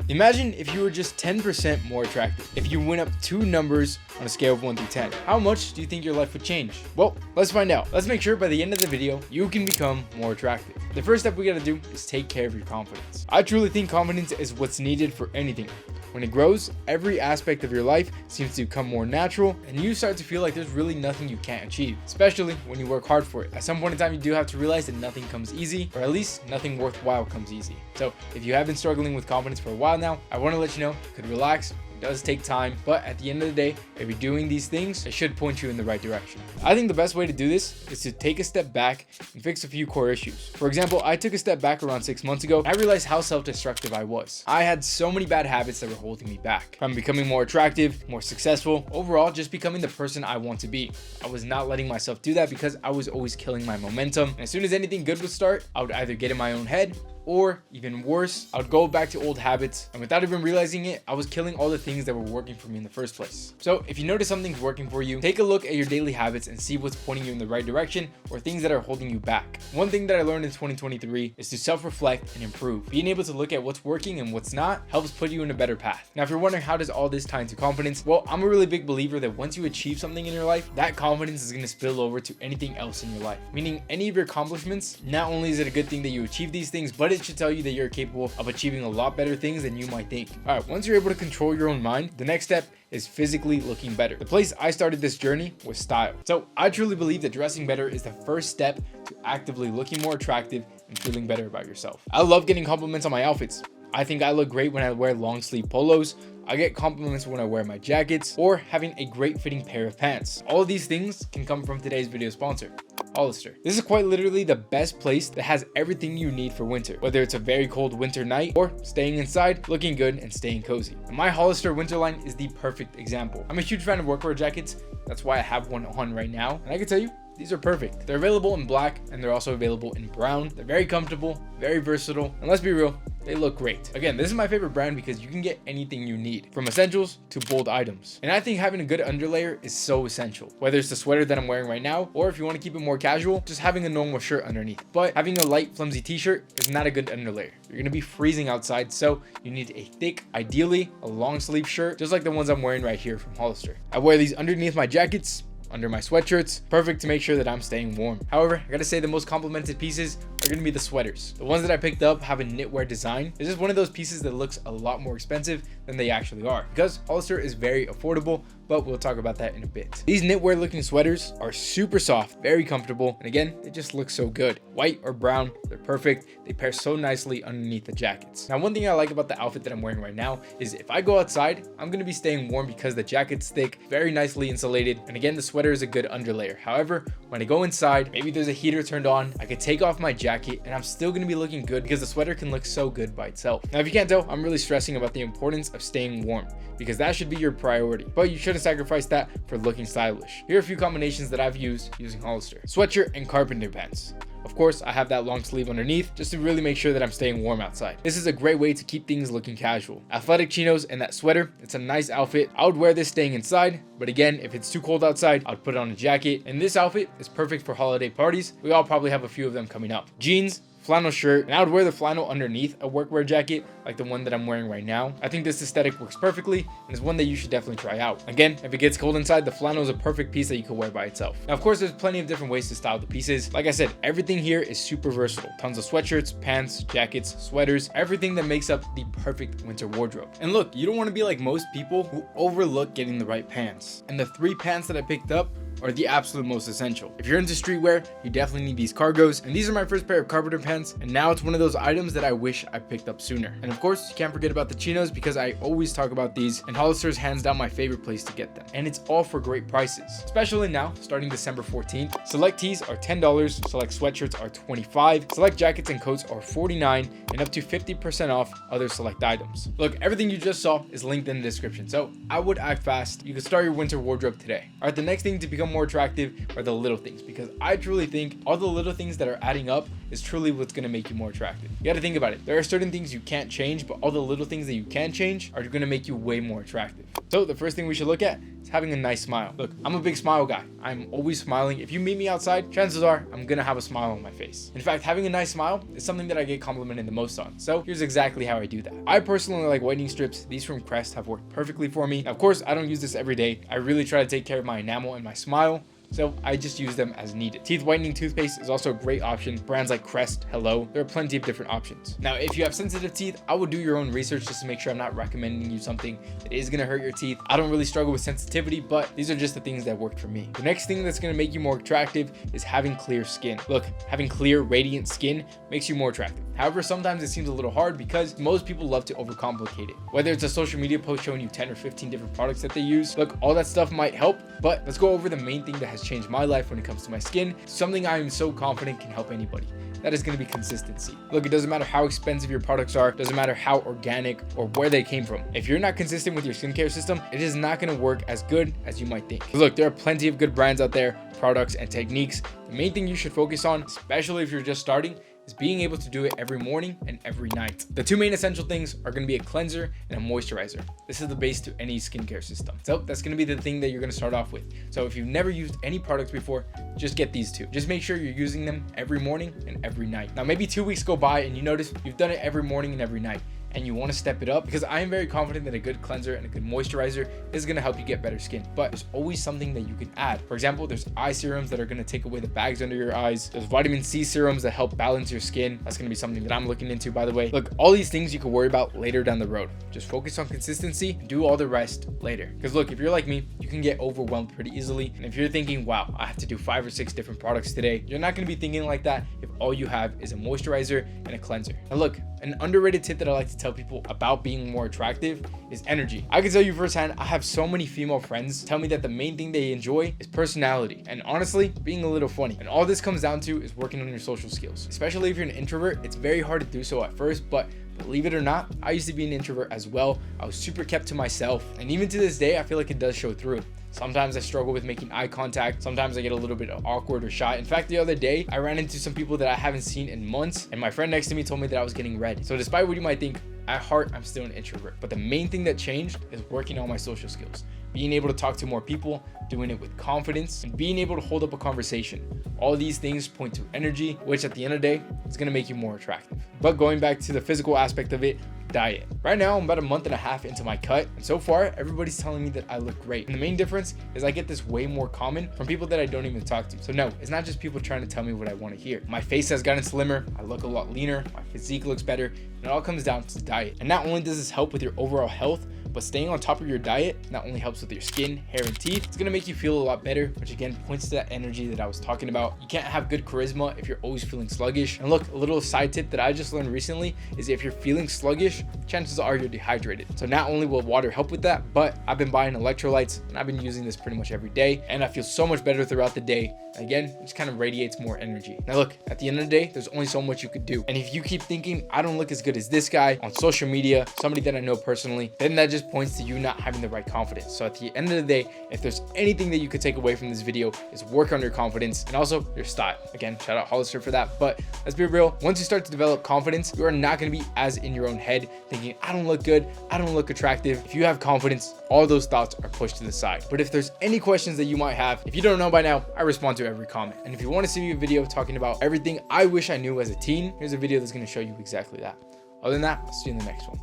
Imagine if you were just 10% more attractive. If you went up 2 numbers on a scale of 1 through 10, how much do you think your life would change? Well, let's find out. Let's make sure by the end of the video, you can become more attractive. The first step we gotta do is take care of your confidence. I truly think confidence is what's needed for anything. When it grows, every aspect of your life seems to become more natural, and you start to feel like there's really nothing you can't achieve, especially when you work hard for it. At some point in time, you do have to realize that nothing comes easy, or at least nothing worthwhile comes easy. So if you have been struggling with confidence for a while now, I want to let you know, you could relax. It does take time, but at the end of the day, if you're doing these things, it should point you in the right direction. I think the best way to do this is to take a step back and fix a few core issues. For example, I took a step back around 6 months ago. I realized how self-destructive I was. I had so many bad habits that were holding me back from becoming more attractive, more successful, overall just becoming the person I want to be. I was not letting myself do that because I was always killing my momentum. And as soon as anything good would start, I would either get in my own head, or even worse, I would go back to old habits, and without even realizing it, I was killing all the things that were working for me in the first place. So if you notice something's working for you, take a look at your daily habits and see what's pointing you in the right direction or things that are holding you back. One thing that I learned in 2023 is to self-reflect and improve. Being able to look at what's working and what's not helps put you in a better path. Now, if you're wondering how does all this tie into confidence, well, I'm a really big believer that once you achieve something in your life, that confidence is going to spill over to anything else in your life. Meaning any of your accomplishments, not only is it a good thing that you achieve these things, but it should tell you that you're capable of achieving a lot better things than you might think. All right, once you're able to control your own mind, the next step is physically looking better. The place I started this journey was style. So I truly believe that dressing better is the first step to actively looking more attractive and feeling better about yourself. I love getting compliments on my outfits. I think I look great when I wear long sleeve polos. I get compliments when I wear my jackets or having a great fitting pair of pants. All of these things can come from today's video sponsor, Hollister. This is quite literally the best place that has everything you need for winter, whether it's a very cold winter night or staying inside, looking good and staying cozy. And my Hollister winter line is the perfect example. I'm a huge fan of workwear jackets. That's why I have one on right now. And I can tell you, these are perfect. They're available in black and they're also available in brown. They're very comfortable, very versatile, and let's be real, they look great. Again, this is my favorite brand because you can get anything you need, from essentials to bold items. And I think having a good underlayer is so essential. Whether it's the sweater that I'm wearing right now, or if you want to keep it more casual, just having a normal shirt underneath. But having a light flimsy t-shirt is not a good underlayer. You're going to be freezing outside, so you need a thick, ideally a long sleeve shirt, just like the ones I'm wearing right here from Hollister. I wear these underneath my jackets, under my sweatshirts, perfect to make sure that I'm staying warm. However, I gotta say the most complimented pieces are gonna be the sweaters. The ones that I picked up have a knitwear design. It's just one of those pieces that looks a lot more expensive than they actually are because Hollister is very affordable, but we'll talk about that in a bit. These knitwear looking sweaters are super soft, very comfortable, and again, they just look so good. White or brown, they're perfect. They pair so nicely underneath the jackets. Now, one thing I like about the outfit that I'm wearing right now is if I go outside, I'm gonna be staying warm because the jacket's thick, very nicely insulated, and again, the sweater is a good underlayer. However, when I go inside, maybe there's a heater turned on, I could take off my jacket and I'm still gonna be looking good because the sweater can look so good by itself. Now, if you can't tell, I'm really stressing about the importance of staying warm because that should be your priority, but you shouldn't sacrifice that for looking stylish. Here are a few combinations that I've used using Hollister: sweatshirt and carpenter pants. Of course, I have that long sleeve underneath just to really make sure that I'm staying warm outside. This is a great way to keep things looking casual. Athletic chinos and that sweater, it's a nice outfit. I would wear this staying inside, but again, if it's too cold outside, I'd put on a jacket. And this outfit is perfect for holiday parties. We all probably have a few of them coming up. Jeans, flannel shirt, and I would wear the flannel underneath a workwear jacket like the one that I'm wearing right now. I think this aesthetic works perfectly and is one that you should definitely try out. Again, if it gets cold inside, the flannel is a perfect piece that you could wear by itself. Now, of course, there's plenty of different ways to style the pieces. Like I said, everything here is super versatile. Tons of sweatshirts, pants, jackets, sweaters, everything that makes up the perfect winter wardrobe. And look, you don't want to be like most people who overlook getting the right pants. And the 3 pants that I picked up are the absolute most essential. If you're into streetwear, you definitely need these cargos, and these are my first pair of carpenter pants, and now it's one of those items that I wish I picked up sooner. And of course, you can't forget about the chinos because I always talk about these, and Hollister is hands down my favorite place to get them. And it's all for great prices, especially now, starting December 14th. Select tees are $10, select sweatshirts are $25, select jackets and coats are $49, and up to 50% off other select items. Look, everything you just saw is linked in the description, so I would act fast. You can start your winter wardrobe today. All right, the next thing to become more attractive are the little things, because I truly think all the little things that are adding up is truly what's going to make you more attractive. You got to think about it. There are certain things you can't change change, but all the little things that you can change are going to make you way more attractive. So the first thing we should look at is having a nice smile. Look, I'm a big smile guy. I'm always smiling. If you meet me outside, chances are I'm gonna have a smile on my face. In fact, having a nice smile is something that I get complimented the most on. So here's exactly how I do that. I personally like whitening strips. These from Crest have worked perfectly for me. Now, of course, I don't use this every day. I really try to take care of my enamel and my smile, so I just use them as needed. Teeth whitening toothpaste is also a great option. Brands like Crest, Hello, there are plenty of different options. Now, if you have sensitive teeth, I would do your own research just to make sure I'm not recommending you something that is gonna hurt your teeth. I don't really struggle with sensitivity, but these are just the things that worked for me. The next thing that's gonna make you more attractive is having clear skin. Look, having clear, radiant skin makes you more attractive. However, sometimes it seems a little hard because most people love to overcomplicate it. Whether it's a social media post showing you 10 or 15 different products that they use, look, all that stuff might help, but let's go over the main thing that has changed my life when it comes to my skin, something I am so confident can help anybody. That is going to be consistency. Look, it doesn't matter how expensive your products are, doesn't matter how organic or where they came from. If you're not consistent with your skincare system, it is not going to work as good as you might think. Look, there are plenty of good brands out there, products and techniques. The main thing you should focus on, especially if you're just starting, is being able to do it every morning and every night. The two main essential things are going to be a cleanser and a moisturizer. This is the base to any skincare system. So that's going to be the thing that you're going to start off with. So if you've never used any products before, just get these two. Just make sure you're using them every morning and every night. Now, maybe 2 weeks go by and you notice you've done it every morning and every night, and you want to step it up, because I am very confident that a good cleanser and a good moisturizer is going to help you get better skin. But there's always something that you can add. For example, there's eye serums that are going to take away the bags under your eyes. There's vitamin C serums that help balance your skin. That's going to be something that I'm looking into, by the way. Look, all these things you can worry about later down the road. Just focus on consistency and do all the rest later. Because look, if you're like me, you can get overwhelmed pretty easily. And if you're thinking, wow, I have to do 5 or 6 different products today, you're not going to be thinking like that if all you have is a moisturizer and a cleanser. Now look, an underrated tip that I like to tell people about being more attractive is energy. I can tell you firsthand, I have so many female friends tell me that the main thing they enjoy is personality and honestly being a little funny. And all this comes down to is working on your social skills. Especially if you're an introvert, it's very hard to do so at first, but believe it or not, I used to be an introvert as well. I was super kept to myself, and even to this day, I feel like it does show through. Sometimes I struggle with making eye contact. Sometimes I get a little bit awkward or shy. In fact, the other day, I ran into some people that I haven't seen in months, and my friend next to me told me that I was getting red. So despite what you might think, at heart, I'm still an introvert. But the main thing that changed is working on my social skills. Being able to talk to more people, doing it with confidence, and being able to hold up a conversation. All these things point to energy, which at the end of the day is going to make you more attractive. But going back to the physical aspect of it, diet. Right now, I'm about a month and a half into my cut, and so far, everybody's telling me that I look great. And the main difference is I get this way more common from people that I don't even talk to. So no, it's not just people trying to tell me what I want to hear. My face has gotten slimmer, I look a lot leaner, my physique looks better, and it all comes down to diet. And not only does this help with your overall health, but staying on top of your diet not only helps with your skin, hair, and teeth, it's gonna make you feel a lot better, which again points to that energy that I was talking about. You can't have good charisma if you're always feeling sluggish. And look, a little side tip that I just learned recently is if you're feeling sluggish, chances are you're dehydrated. So not only will water help with that, but I've been buying electrolytes and I've been using this pretty much every day, and I feel so much better throughout the day. Again, it just kind of radiates more energy. Now look, at the end of the day, there's only so much you could do. And if you keep thinking, I don't look as good as this guy on social media, somebody that I know personally, then that just points to you not having the right confidence. So at the end of the day, if there's anything that you could take away from this video, is work on your confidence and also your style. Again, shout out Hollister for that. But let's be real, once you start to develop confidence, you are not going to be as in your own head thinking, I don't look good, I don't look attractive. If you have confidence, all those thoughts are pushed to the side. But if there's any questions that you might have, if you don't know by now, I respond to every comment. And if you want to see a video talking about everything I wish I knew as a teen, here's a video that's going to show you exactly that. Other than that, I'll see you in the next one.